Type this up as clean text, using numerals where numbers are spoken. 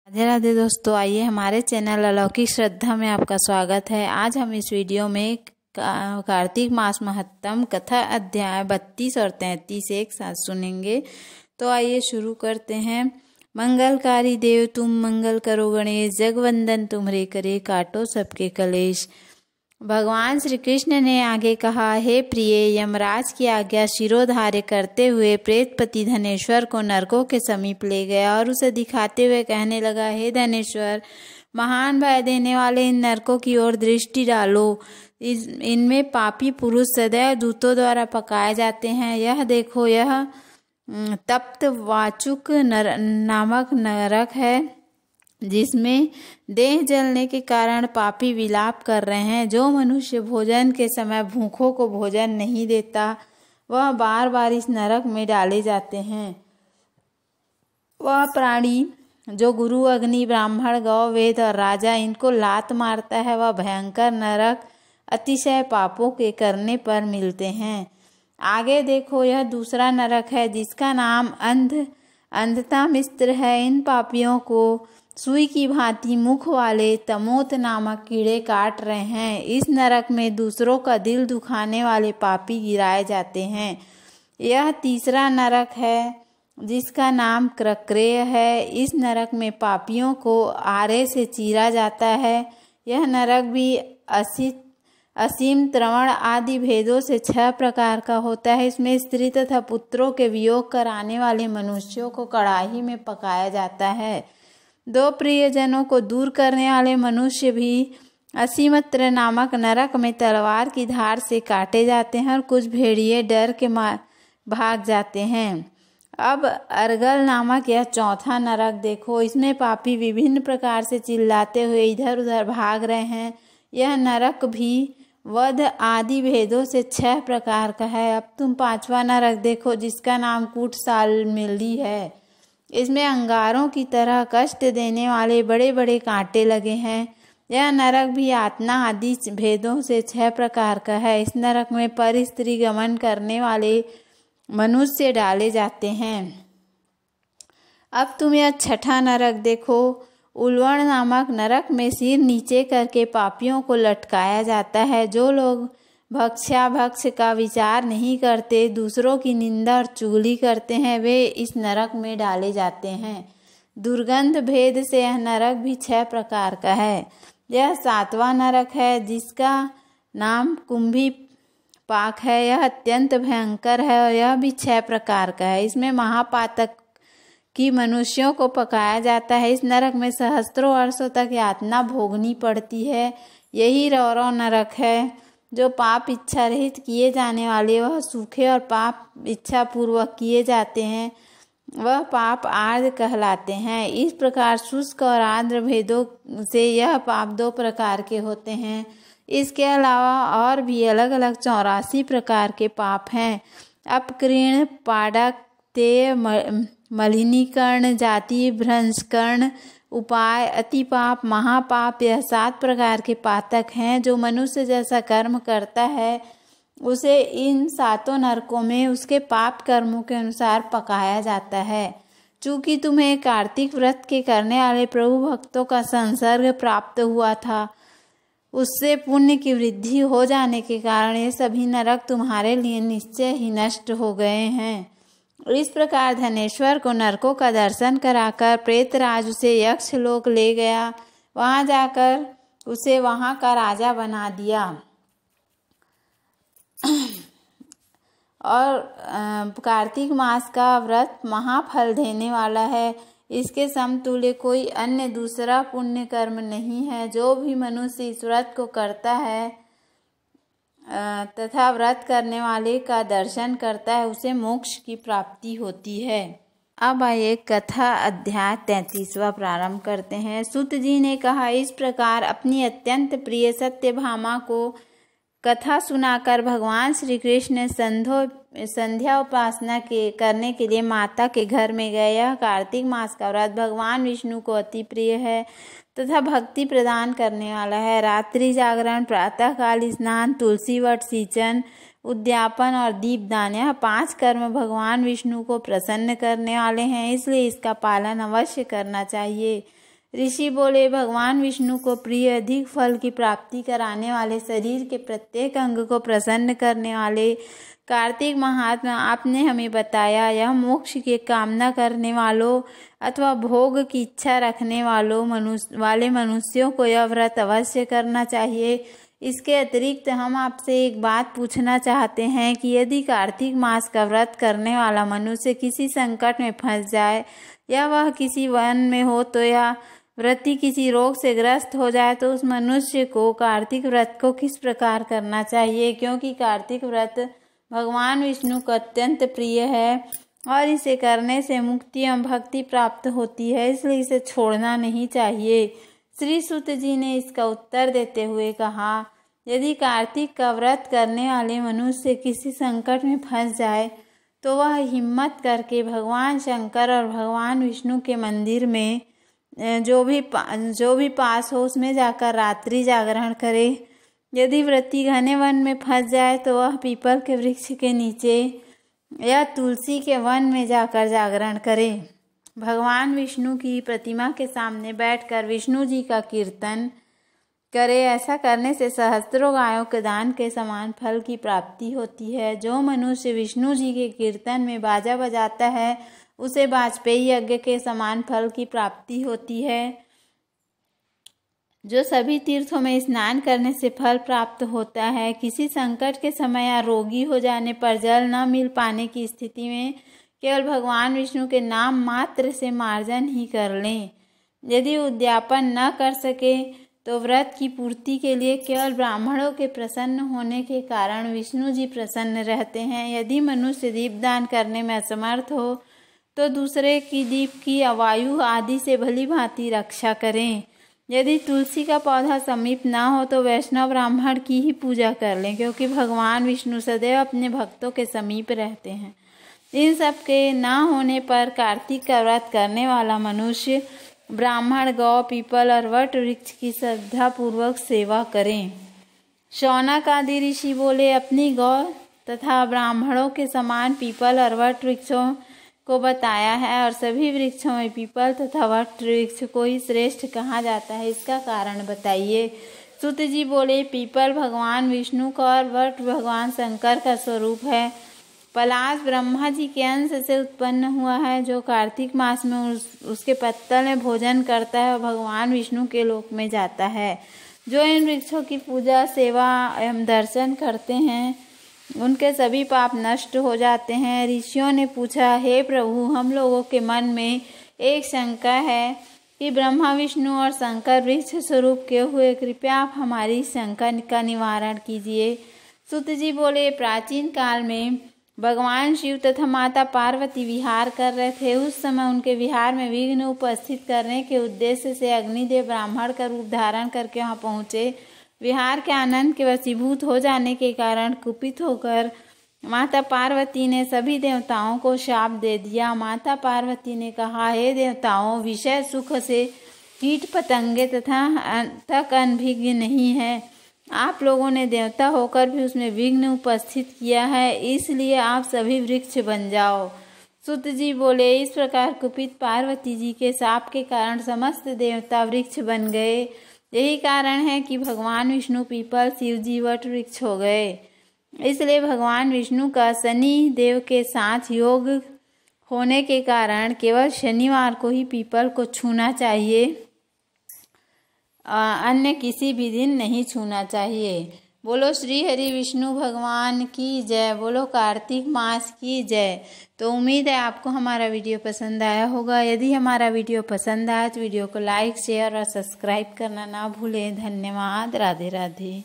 राधे राधे दोस्तों, आइए हमारे चैनल अलौकिक श्रद्धा में आपका स्वागत है। आज हम इस वीडियो में कार्तिक मास महत्तम कथा अध्याय 32 और 33 एक साथ सुनेंगे। तो आइए शुरू करते हैं। मंगलकारी देव तुम मंगल करो गणेश, जगवंदन तुम्हारे करे काटो सबके कलेश। भगवान श्री कृष्ण ने आगे कहा, हे प्रिय, यमराज की आज्ञा शिरोधार्य करते हुए प्रेतपति धनेश्वर को नरकों के समीप ले गया और उसे दिखाते हुए कहने लगा, हे धनेश्वर, महान भय देने वाले इन नरकों की ओर दृष्टि डालो। इनमें पापी पुरुष सदैव दूतों द्वारा पकाए जाते हैं। यह देखो, यह तप्त वाचुक नामक नरक है, जिसमें देह जलने के कारण पापी विलाप कर रहे हैं। जो मनुष्य भोजन के समय भूखों को भोजन नहीं देता, वह बार बार इस नरक में डाले जाते हैं। वह प्राणी जो गुरु, अग्नि, ब्राह्मण, गौ, वेद और राजा इनको लात मारता है, वह भयंकर नरक अतिशय पापों के करने पर मिलते हैं। आगे देखो, यह दूसरा नरक है, जिसका नाम अंधता मिस्र है। इन पापियों को सुई की भांति मुख वाले तमोत नामक कीड़े काट रहे हैं। इस नरक में दूसरों का दिल दुखाने वाले पापी गिराए जाते हैं। यह तीसरा नरक है, जिसका नाम क्रक्रेय है। इस नरक में पापियों को आरे से चीरा जाता है। यह नरक भी असीम, त्रवण आदि भेदों से 6 प्रकार का होता है। इसमें स्त्री तथा पुत्रों के वियोग कराने वाले मनुष्यों को कड़ाही में पकाया जाता है। 2 प्रियजनों को दूर करने वाले मनुष्य भी असीमत्र नामक नरक में तलवार की धार से काटे जाते हैं और कुछ भेड़िए डर के भाग जाते हैं। अब अर्गल नामक यह चौथा नरक देखो, इसमें पापी विभिन्न प्रकार से चिल्लाते हुए इधर उधर भाग रहे हैं। यह नरक भी वध आदि भेदों से 6 प्रकार का है। अब तुम 5वां नरक देखो, जिसका नाम कूटसाल मिली है। इसमें अंगारों की तरह कष्ट देने वाले बड़े बड़े कांटे लगे हैं। यह नरक भी यातना आदि भेदों से 6 प्रकार का है। इस नरक में पर स्त्री गमन करने वाले मनुष्य डाले जाते हैं। अब तुम यह 6ठा नरक देखो, उल्वण नामक नरक में सिर नीचे करके पापियों को लटकाया जाता है। जो लोग भक्ष्याभक्ष का विचार नहीं करते, दूसरों की निंदा और चुगली करते हैं, वे इस नरक में डाले जाते हैं। दुर्गंध भेद से यह नरक भी 6 प्रकार का है। यह 7वां नरक है, जिसका नाम कुंभी पाक है। यह अत्यंत भयंकर है और यह भी 6 प्रकार का है। इसमें महापातक की मनुष्यों को पकाया जाता है। इस नरक में सहस्त्रों वर्षों तक यातना भोगनी पड़ती है। यही रौरव नरक है, जो पाप इच्छा रहित किए जाने वाले, वह सूखे और पाप इच्छा पूर्वक किए जाते हैं, वह पाप आर्द्र कहलाते हैं। इस प्रकार शुष्क और आर्द्र भेदों से यह पाप 2 प्रकार के होते हैं। इसके अलावा और भी अलग अलग 84 प्रकार के पाप हैं। अपकृण, पाडक, तेय, मलिनीकरण, जाति भ्रंशकरण, उपाय, अतिपाप, महापाप, यह 7 प्रकार के पातक हैं। जो मनुष्य जैसा कर्म करता है, उसे इन 7 नरकों में उसके पाप कर्मों के अनुसार पकाया जाता है। चूँकि तुम्हें कार्तिक व्रत के करने वाले प्रभु भक्तों का संसर्ग प्राप्त हुआ था, उससे पुण्य की वृद्धि हो जाने के कारण ये सभी नरक तुम्हारे लिए निश्चय ही नष्ट हो गए हैं। इस प्रकार धनेश्वर को नरकों का दर्शन कराकर प्रेतराज उसे यक्ष लोक ले गया। वहां जाकर उसे वहां का राजा बना दिया। और कार्तिक मास का व्रत महाफल देने वाला है। इसके समतुल्य कोई अन्य दूसरा पुण्य कर्म नहीं है। जो भी मनुष्य इस व्रत को करता है तथा व्रत करने वाले का दर्शन करता है, उसे मोक्ष की प्राप्ति होती है। अब आइए कथा अध्याय 33वां प्रारंभ करते हैं। सूत जी ने कहा, इस प्रकार अपनी अत्यंत प्रिय सत्यभामा को कथा सुनाकर भगवान श्री कृष्ण संध्या उपासना करने के लिए माता के घर में गए। यह कार्तिक मास का व्रत भगवान विष्णु को अति प्रिय है तथा भक्ति प्रदान करने वाला है। रात्रि जागरण, प्रातःकाल स्नान, तुलसी वट सिंचन, उद्यापन और दीपदान, यह 5 कर्म भगवान विष्णु को प्रसन्न करने वाले हैं, इसलिए इसका पालन अवश्य करना चाहिए। ऋषि बोले, भगवान विष्णु को प्रिय, अधिक फल की प्राप्ति कराने वाले, शरीर के प्रत्येक अंग को प्रसन्न करने वाले कार्तिक महात्मा आपने हमें बताया, यह मोक्ष की कामना करने वालों अथवा भोग की इच्छा रखने वाले मनुष्यों को यह व्रत अवश्य करना चाहिए। इसके अतिरिक्त हम आपसे एक बात पूछना चाहते हैं कि यदि कार्तिक मास का व्रत करने वाला मनुष्य किसी संकट में फंस जाए या वह किसी वन में हो तो या व्रती किसी रोग से ग्रस्त हो जाए तो उस मनुष्य को कार्तिक व्रत को किस प्रकार करना चाहिए, क्योंकि कार्तिक व्रत भगवान विष्णु को अत्यंत प्रिय है और इसे करने से मुक्ति एवं भक्ति प्राप्त होती है, इसलिए इसे छोड़ना नहीं चाहिए। श्री सूत जी ने इसका उत्तर देते हुए कहा, यदि कार्तिक का व्रत करने वाले मनुष्य किसी संकट में फंस जाए तो वह हिम्मत करके भगवान शंकर और भगवान विष्णु के मंदिर में जो भी पास हो उसमें जाकर रात्रि जागरण करे। यदि व्रती घने वन में फंस जाए तो वह पीपल के वृक्ष के नीचे या तुलसी के वन में जाकर जागरण करे। भगवान विष्णु की प्रतिमा के सामने बैठकर विष्णु जी का कीर्तन करे। ऐसा करने से सहस्त्रों गायों के दान के समान फल की प्राप्ति होती है। जो मनुष्य विष्णु जी के कीर्तन में बाजा बजाता है उसे वाजपेयी यज्ञ के समान फल की प्राप्ति होती है। जो सभी तीर्थों में स्नान करने से फल प्राप्त होता है, किसी संकट के समय या रोगी हो जाने पर जल न मिल पाने की स्थिति में केवल भगवान विष्णु के नाम मात्र से मार्जन ही कर लें। यदि उद्यापन न कर सके तो व्रत की पूर्ति के लिए केवल ब्राह्मणों के प्रसन्न होने के कारण विष्णु जी प्रसन्न रहते हैं। यदि मनुष्य दीपदान करने में असमर्थ हो तो दूसरे की दीप की वायु आदि से भली भांति रक्षा करें। यदि तुलसी का पौधा समीप ना हो तो वैष्णव ब्राह्मण की ही पूजा कर लें, क्योंकि भगवान विष्णु सदैव अपने भक्तों के समीप रहते हैं। इन सब के ना होने पर कार्तिक का व्रत करने वाला मनुष्य ब्राह्मण, गौ, पीपल और वट वृक्ष की श्रद्धा पूर्वक सेवा करें। शौनक आदि ऋषि बोले, अपनी गौ तथा ब्राह्मणों के समान पीपल और वट वृक्षों को बताया है और सभी वृक्षों में पीपल तथा वट वृक्ष को ही श्रेष्ठ कहा जाता है, इसका कारण बताइए। सूत जी बोले, पीपल भगवान विष्णु का और वट भगवान शंकर का स्वरूप है। पलाश ब्रह्मा जी के अंश से उत्पन्न हुआ है। जो कार्तिक मास में उसके पत्तल में भोजन करता है और भगवान विष्णु के लोक में जाता है। जो इन वृक्षों की पूजा, सेवा एवं दर्शन करते हैं उनके सभी पाप नष्ट हो जाते हैं। ऋषियों ने पूछा, हे प्रभु, हम लोगों के मन में एक शंका है कि ब्रह्मा, विष्णु और शंकर वृक्ष स्वरूप के हुए, कृपया आप हमारी शंका का निवारण कीजिए। सूत जी बोले, प्राचीन काल में भगवान शिव तथा माता पार्वती विहार कर रहे थे। उस समय उनके विहार में विघ्न उपस्थित करने के उद्देश्य से अग्निदेव ब्राह्मण का रूप धारण करके वहां पहुंचे। विहार के आनंद के वशीभूत हो जाने के कारण कुपित होकर माता पार्वती ने सभी देवताओं को शाप दे दिया। माता पार्वती ने कहा, हे देवताओं, विषय सुख से कीट पतंगे तक अनभिज्ञ नहीं है। आप लोगों ने देवता होकर भी उसमें विघ्न उपस्थित किया है, इसलिए आप सभी वृक्ष बन जाओ। सूत जी बोले, इस प्रकार कुपित पार्वती जी के शाप के कारण समस्त देवता वृक्ष बन गए। यही कारण है कि भगवान विष्णु पीपल, शिव जी वट वृक्ष हो गए। इसलिए भगवान विष्णु का शनि देव के साथ योग होने के कारण केवल शनिवार को ही पीपल को छूना चाहिए, अन्य किसी भी दिन नहीं छूना चाहिए। बोलो श्री हरि विष्णु भगवान की जय। बोलो कार्तिक मास की जय। तो उम्मीद है आपको हमारा वीडियो पसंद आया होगा। यदि हमारा वीडियो पसंद आया तो वीडियो को लाइक, शेयर और सब्सक्राइब करना ना भूलें। धन्यवाद। राधे राधे।